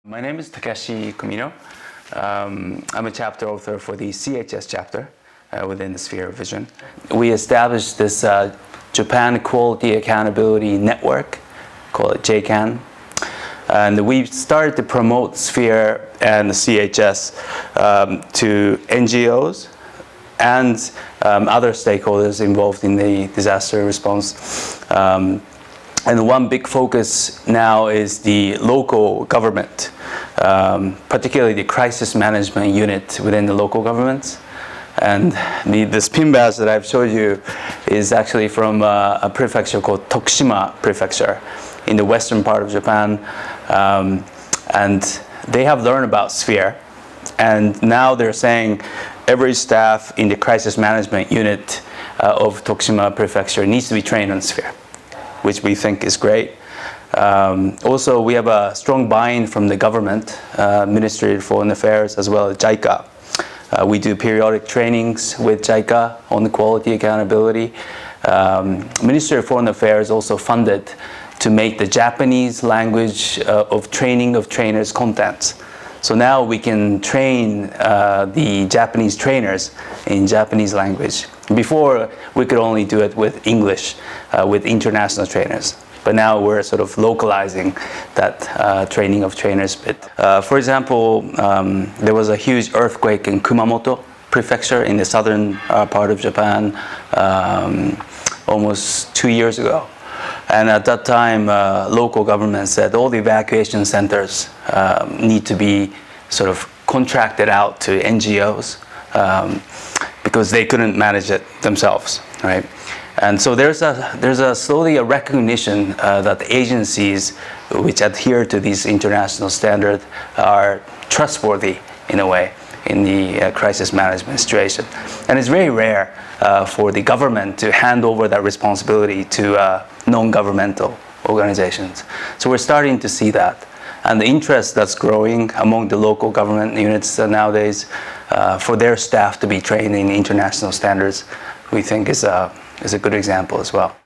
My name is Takeshi Kumino. I'm a chapter author for the CHS chapter within the Sphere of Vision. We established this Japan Quality Accountability Network, called it JCAN. And we started to promote Sphere and the CHS to NGOs and other stakeholders involved in the disaster response. And one big focus now is the local government, particularly the crisis management unit within the local governments. And the spin badge that I've showed you is actually from a prefecture called Tokushima Prefecture in the western part of Japan. And they have learned about Sphere. And now they're saying every staff in the crisis management unit of Tokushima Prefecture needs to be trained on Sphere, which we think is great. Also, we have a strong buy-in from the government, Ministry of Foreign Affairs, as well as JICA. We do periodic trainings with JICA on the quality accountability. Ministry of Foreign Affairs also funded to make the Japanese language of training of trainers content. So now we can train the Japanese trainers in Japanese language. Before, we could only do it with English, with international trainers. But now we're sort of localizing that training of trainers a bit. For example, there was a huge earthquake in Kumamoto Prefecture in the southern part of Japan almost 2 years ago. And at that time, local government said all the evacuation centers need to be sort of contracted out to NGOs because they couldn't manage it themselves, right? And so there's slowly a recognition that the agencies which adhere to these international standards are trustworthy in a way in the crisis management situation. And it's very rare for the government to hand over that responsibility to non-governmental organizations. So we're starting to see that. And the interest that's growing among the local government units nowadays for their staff to be trained in international standards, we think is a good example as well.